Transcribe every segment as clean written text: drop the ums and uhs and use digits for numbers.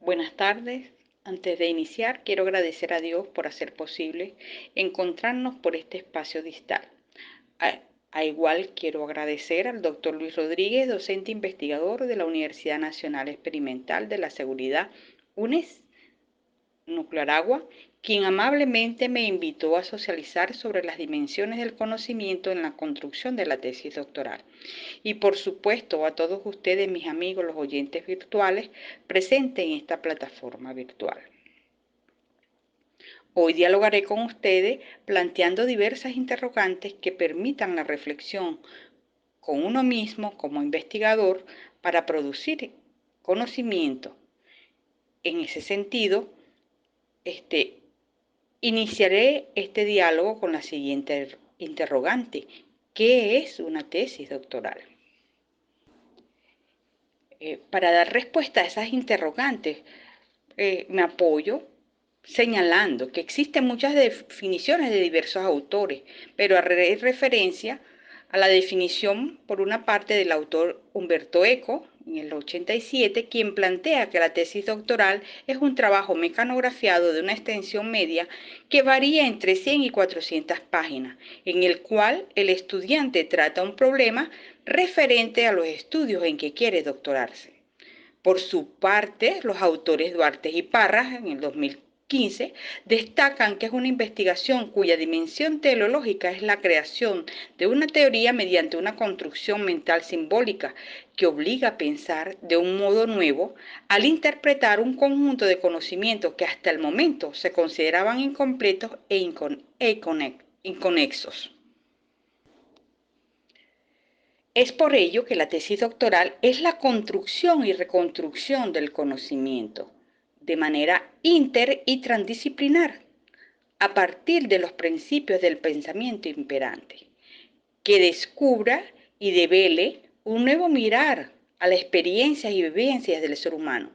Buenas tardes. Antes de iniciar, quiero agradecer a Dios por hacer posible encontrarnos por este espacio distal. A igual quiero agradecer al doctor Luis Rodríguez, docente investigador de la Universidad Nacional Experimental de la Seguridad, UNES, Nuclaragua, quien amablemente me invitó a socializar sobre las dimensiones del conocimiento en la construcción de la tesis doctoral. Y por supuesto a todos ustedes, mis amigos, los oyentes virtuales, presentes en esta plataforma virtual. Hoy dialogaré con ustedes planteando diversas interrogantes que permitan la reflexión con uno mismo como investigador para producir conocimiento. En ese sentido, iniciaré este diálogo con la siguiente interrogante: ¿qué es una tesis doctoral? Para dar respuesta a esas interrogantes, me apoyo señalando que existen muchas definiciones de diversos autores, pero haré referencia a la definición, por una parte, del autor Humberto Eco, en el 87, quien plantea que la tesis doctoral es un trabajo mecanografiado de una extensión media que varía entre 100 y 400 páginas, en el cual el estudiante trata un problema referente a los estudios en que quiere doctorarse. Por su parte, los autores Duarte y Parras, en el 2015, destacan que es una investigación cuya dimensión teleológica es la creación de una teoría mediante una construcción mental simbólica que obliga a pensar de un modo nuevo al interpretar un conjunto de conocimientos que hasta el momento se consideraban incompletos e inconexos. Es por ello que la tesis doctoral es la construcción y reconstrucción del conocimiento de manera inter y transdisciplinar a partir de los principios del pensamiento imperante, que descubra y devele un nuevo mirar a las experiencias y vivencias del ser humano,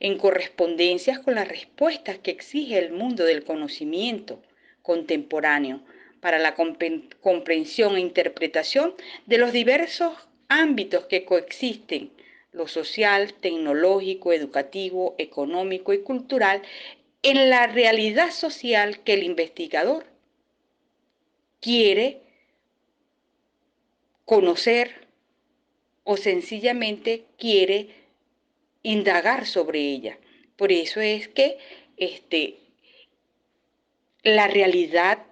en correspondencia con las respuestas que exige el mundo del conocimiento contemporáneo para la comprensión e interpretación de los diversos ámbitos que coexisten: lo social, tecnológico, educativo, económico y cultural, en la realidad social que el investigador quiere conocer o sencillamente quiere indagar sobre ella. Por eso es que la realidad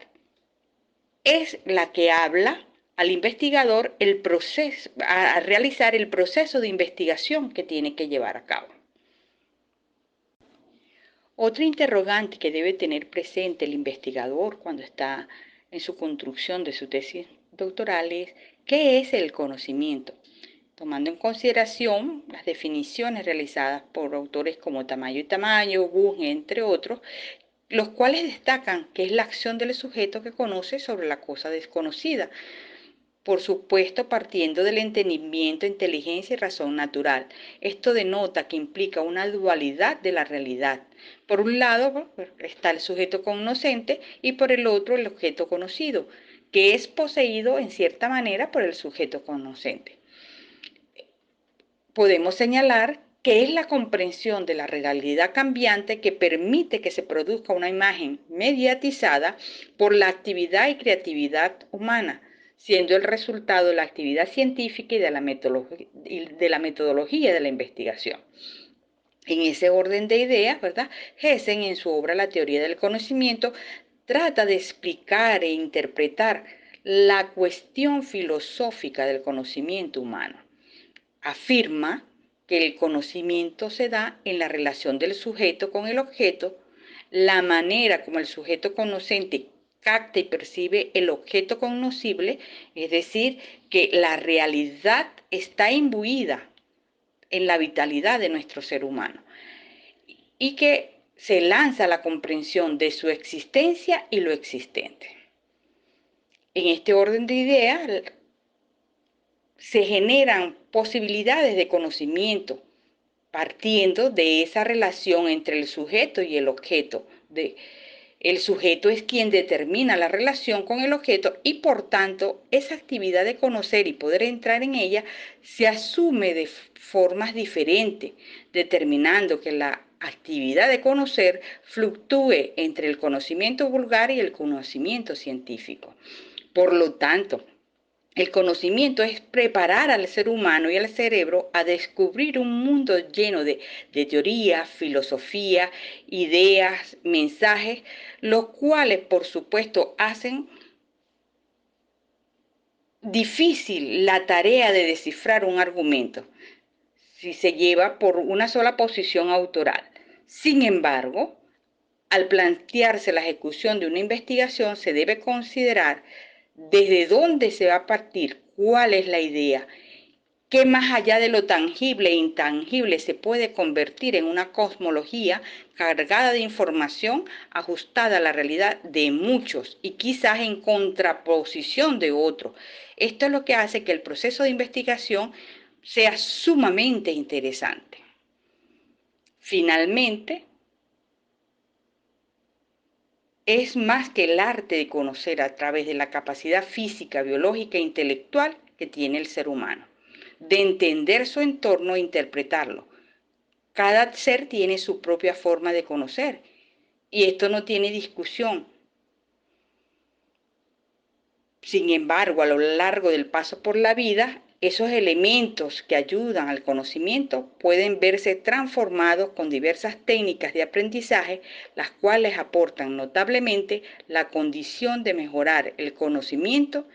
es la que habla al investigador a realizar el proceso de investigación que tiene que llevar a cabo. Otra interrogante que debe tener presente el investigador cuando está en su construcción de su tesis doctoral es: ¿qué es el conocimiento? Tomando en consideración las definiciones realizadas por autores como Tamayo y Tamayo, Bush, entre otros, los cuales destacan que es la acción del sujeto que conoce sobre la cosa desconocida, por supuesto partiendo del entendimiento, inteligencia y razón natural. Esto denota que implica una dualidad de la realidad. Por un lado está el sujeto conocente y por el otro el objeto conocido, que es poseído en cierta manera por el sujeto conocente. Podemos señalar que es la comprensión de la realidad cambiante que permite que se produzca una imagen mediatizada por la actividad y creatividad humana, siendo el resultado de la actividad científica y de la metodología de la investigación. En ese orden de ideas, ¿verdad?, Hessen, en su obra La teoría del conocimiento, trata de explicar e interpretar la cuestión filosófica del conocimiento humano. Afirma que el conocimiento se da en la relación del sujeto con el objeto, la manera como el sujeto conocente capta y percibe el objeto conocible, es decir, que la realidad está imbuida en la vitalidad de nuestro ser humano y que se lanza a la comprensión de su existencia y lo existente. En este orden de ideas se generan posibilidades de conocimiento partiendo de esa relación entre el sujeto y el objeto. El sujeto es quien determina la relación con el objeto y por tanto esa actividad de conocer y poder entrar en ella se asume de formas diferentes, determinando que la actividad de conocer fluctúe entre el conocimiento vulgar y el conocimiento científico. Por lo tanto, el conocimiento es preparar al ser humano y al cerebro a descubrir un mundo lleno de teorías, filosofía, ideas, mensajes, los cuales, por supuesto, hacen difícil la tarea de descifrar un argumento si se lleva por una sola posición autoral. Sin embargo, al plantearse la ejecución de una investigación, se debe considerar desde dónde se va a partir, cuál es la idea, qué más allá de lo tangible e intangible se puede convertir en una cosmología cargada de información ajustada a la realidad de muchos y quizás en contraposición de otros. Esto es lo que hace que el proceso de investigación sea sumamente interesante. Finalmente, es más que el arte de conocer a través de la capacidad física, biológica e intelectual que tiene el ser humano, de entender su entorno e interpretarlo. Cada ser tiene su propia forma de conocer y esto no tiene discusión. Sin embargo, a lo largo del paso por la vida, esos elementos que ayudan al conocimiento pueden verse transformados con diversas técnicas de aprendizaje, las cuales aportan notablemente la condición de mejorar el conocimiento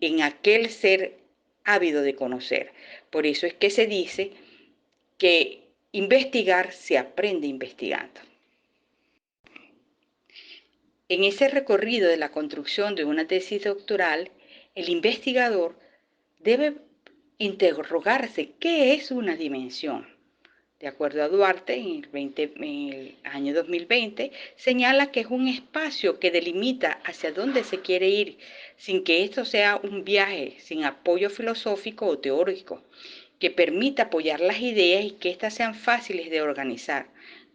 en aquel ser ávido de conocer. Por eso es que se dice que investigar se aprende investigando. En ese recorrido de la construcción de una tesis doctoral, el investigador debe interrogarse qué es una dimensión. De acuerdo a Duarte, en el año 2020, señala que es un espacio que delimita hacia dónde se quiere ir, sin que esto sea un viaje sin apoyo filosófico o teórico, que permita apoyar las ideas y que éstas sean fáciles de organizar.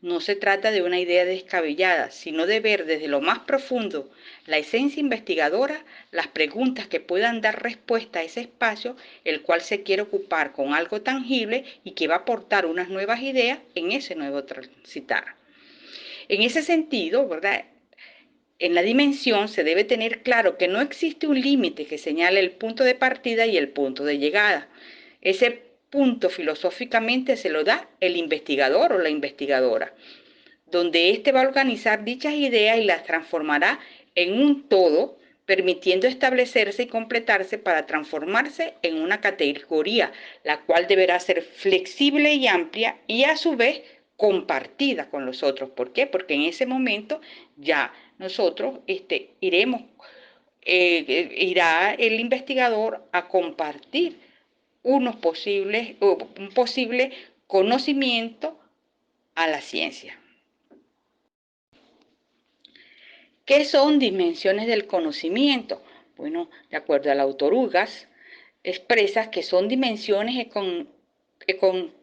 No se trata de una idea descabellada, sino de ver desde lo más profundo la esencia investigadora, las preguntas que puedan dar respuesta a ese espacio, el cual se quiere ocupar con algo tangible y que va a aportar unas nuevas ideas en ese nuevo transitar. En ese sentido, ¿verdad? En la dimensión se debe tener claro que no existe un límite que señale el punto de partida y el punto de llegada. Ese punto filosóficamente se lo da el investigador o la investigadora, donde éste va a organizar dichas ideas y las transformará en un todo, permitiendo establecerse y completarse para transformarse en una categoría, la cual deberá ser flexible y amplia y a su vez compartida con los otros. ¿Por qué? Porque en ese momento ya nosotros irá el investigador a compartir un posible conocimiento a la ciencia. ¿Qué son dimensiones del conocimiento? Bueno, de acuerdo al autor Ugas, expresa que son dimensiones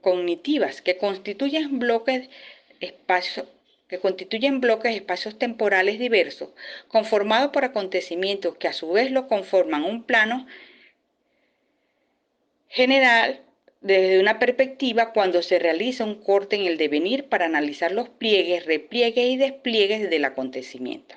cognitivas que constituyen bloques espacios temporales diversos, conformados por acontecimientos que a su vez lo conforman un plano general desde una perspectiva cuando se realiza un corte en el devenir para analizar los pliegues, repliegues y despliegues del acontecimiento,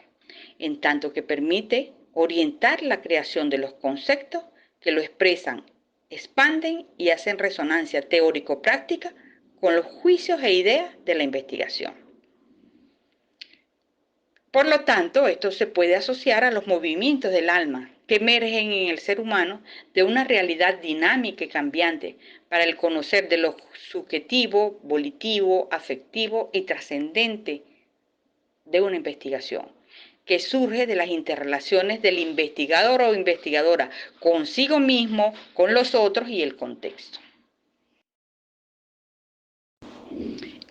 en tanto que permite orientar la creación de los conceptos que lo expresan, expanden y hacen resonancia teórico-práctica con los juicios e ideas de la investigación. Por lo tanto, esto se puede asociar a los movimientos del alma que emergen en el ser humano de una realidad dinámica y cambiante para el conocer de lo subjetivo, volitivo, afectivo y trascendente de una investigación, que surge de las interrelaciones del investigador o investigadora consigo mismo, con los otros y el contexto.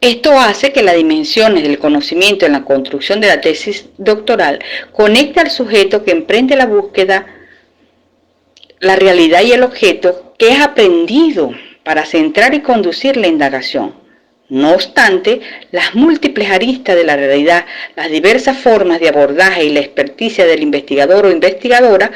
Esto hace que las dimensiones del conocimiento en la construcción de la tesis doctoral conecte al sujeto que emprende la búsqueda, la realidad y el objeto que es aprendido para centrar y conducir la indagación. No obstante, las múltiples aristas de la realidad, las diversas formas de abordaje y la experticia del investigador o investigadora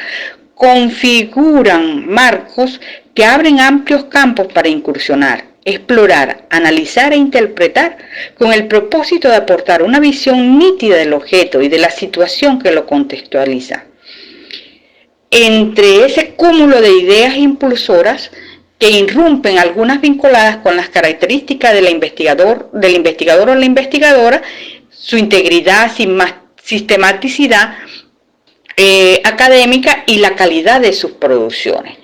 configuran marcos que abren amplios campos para incursionar explorar, analizar e interpretar con el propósito de aportar una visión nítida del objeto y de la situación que lo contextualiza. Entre ese cúmulo de ideas impulsoras que irrumpen, algunas vinculadas con las características del investigador o la investigadora, su integridad, sistematicidad académica y la calidad de sus producciones.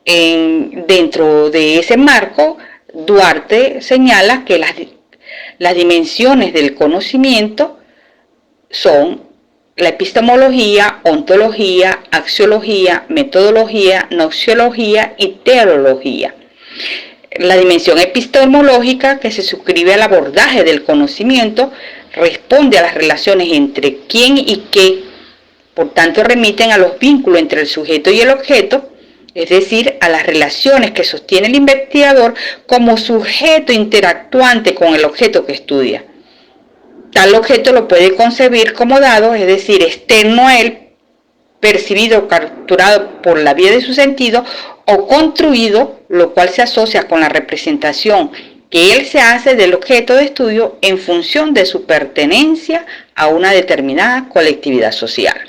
Dentro de ese marco, Duarte señala que las dimensiones del conocimiento son la epistemología, ontología, axiología, metodología, noxiología y teleología. La dimensión epistemológica, que se suscribe al abordaje del conocimiento, responde a las relaciones entre quién y qué, por tanto remiten a los vínculos entre el sujeto y el objeto, es decir, a las relaciones que sostiene el investigador como sujeto interactuante con el objeto que estudia. Tal objeto lo puede concebir como dado, es decir, externo a él, percibido o capturado por la vía de su sentido, o construido, lo cual se asocia con la representación que él se hace del objeto de estudio en función de su pertenencia a una determinada colectividad social.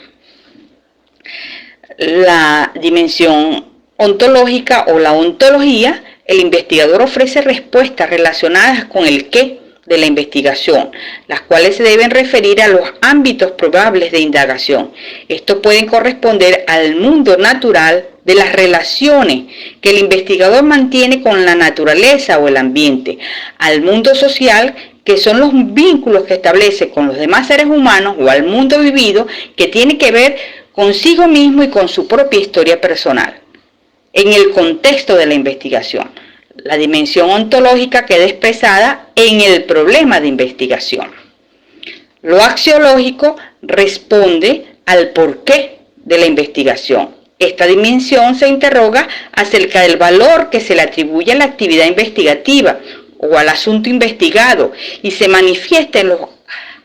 La dimensión ontológica o la ontología, el investigador ofrece respuestas relacionadas con el qué de la investigación, las cuales se deben referir a los ámbitos probables de indagación. Estos pueden corresponder al mundo natural de las relaciones que el investigador mantiene con la naturaleza o el ambiente, al mundo social, que son los vínculos que establece con los demás seres humanos, o al mundo vivido, que tiene que ver consigo mismo y con su propia historia personal. En el contexto de la investigación, la dimensión ontológica queda expresada en el problema de investigación. Lo axiológico responde al porqué de la investigación. Esta dimensión se interroga acerca del valor que se le atribuye a la actividad investigativa o al asunto investigado y se manifiesta en los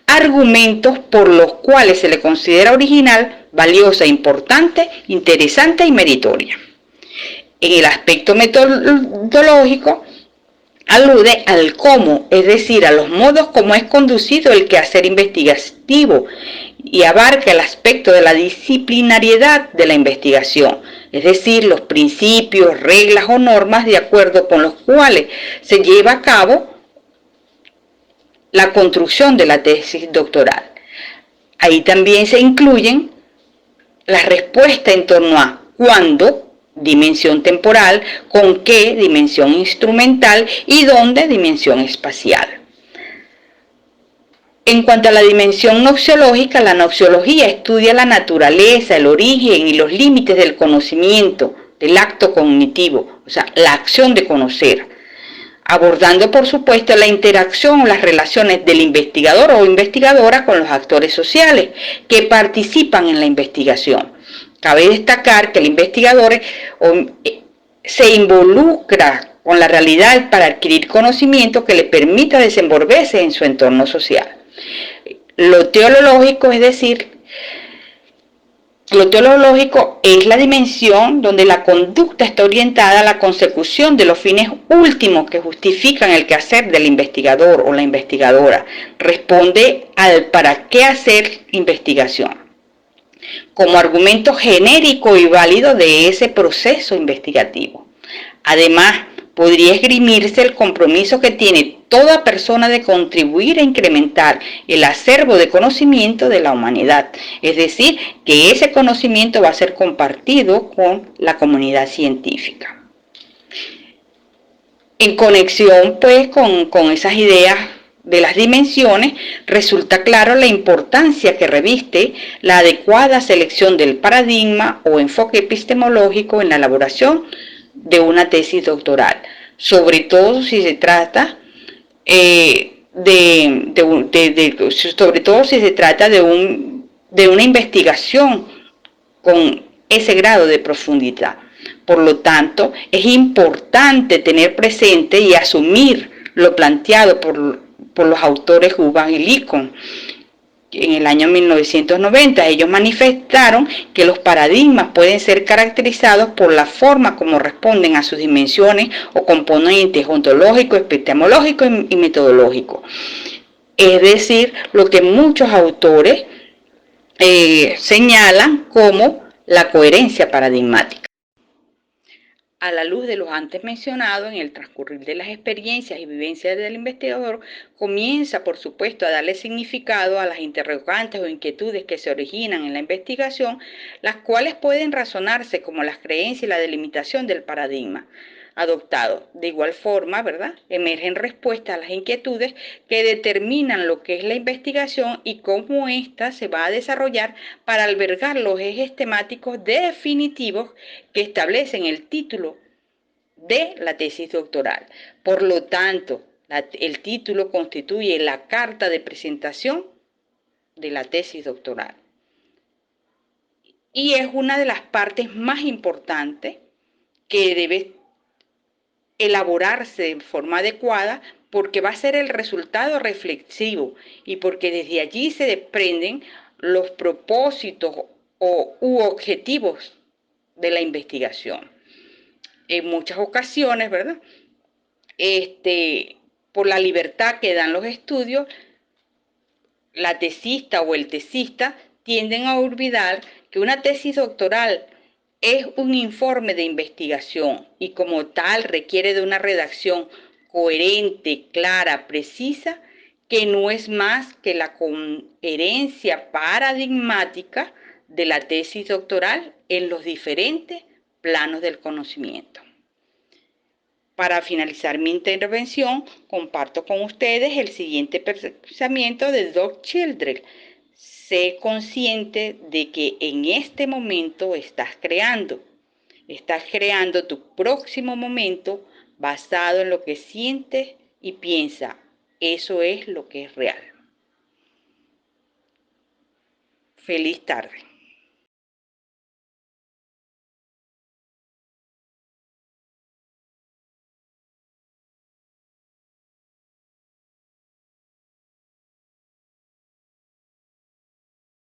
argumentos por los cuales se le considera original, valiosa, importante, interesante y meritoria. En el aspecto metodológico, alude al cómo, es decir, a los modos como es conducido el quehacer investigativo, y abarca el aspecto de la disciplinariedad de la investigación, es decir, los principios, reglas o normas de acuerdo con los cuales se lleva a cabo la construcción de la tesis doctoral. Ahí también se incluyen las respuestas en torno a cuándo, dimensión temporal, con qué, dimensión instrumental, y dónde, dimensión espacial. En cuanto a la dimensión noxiológica, la noxiología estudia la naturaleza, el origen y los límites del conocimiento, del acto cognitivo, o sea, la acción de conocer, abordando por supuesto la interacción o las relaciones del investigador o investigadora con los actores sociales que participan en la investigación. Cabe destacar que el investigador se involucra con la realidad para adquirir conocimiento que le permita desenvolverse en su entorno social. Lo teleológico, es decir, lo teleológico es la dimensión donde la conducta está orientada a la consecución de los fines últimos que justifican el quehacer del investigador o la investigadora. Responde al para qué hacer investigación, como argumento genérico y válido de ese proceso investigativo. Además, podría esgrimirse el compromiso que tiene toda persona de contribuir a incrementar el acervo de conocimiento de la humanidad, es decir, que ese conocimiento va a ser compartido con la comunidad científica. En conexión pues con esas ideas de las dimensiones, resulta claro la importancia que reviste la adecuada selección del paradigma o enfoque epistemológico en la elaboración de una tesis doctoral, sobre todo si se trata de una investigación con ese grado de profundidad. Por lo tanto, es importante tener presente y asumir lo planteado por los autores Hubbard y Lincoln, en el año 1990. Ellos manifestaron que los paradigmas pueden ser caracterizados por la forma como responden a sus dimensiones o componentes ontológicos, epistemológicos y metodológicos. Es decir, lo que muchos autores señalan como la coherencia paradigmática. A la luz de los antes mencionados, en el transcurrir de las experiencias y vivencias del investigador, comienza, por supuesto, a darle significado a las interrogantes o inquietudes que se originan en la investigación, las cuales pueden razonarse como las creencias y la delimitación del paradigma adoptado. De igual forma, ¿verdad?, emergen respuestas a las inquietudes que determinan lo que es la investigación y cómo ésta se va a desarrollar para albergar los ejes temáticos definitivos que establecen el título de la tesis doctoral. Por lo tanto, el título constituye la carta de presentación de la tesis doctoral. Y es una de las partes más importantes que debe elaborarse de forma adecuada, porque va a ser el resultado reflexivo y porque desde allí se desprenden los propósitos u objetivos de la investigación. En muchas ocasiones, ¿verdad?, por la libertad que dan los estudios, la tesista o el tesista tienden a olvidar que una tesis doctoral es un informe de investigación y como tal requiere de una redacción coherente, clara, precisa, que no es más que la coherencia paradigmática de la tesis doctoral en los diferentes planos del conocimiento. Para finalizar mi intervención, comparto con ustedes el siguiente pensamiento de Doug Childress. Sé consciente de que en este momento estás creando tu próximo momento basado en lo que sientes y piensas. Eso es lo que es real. Feliz tarde.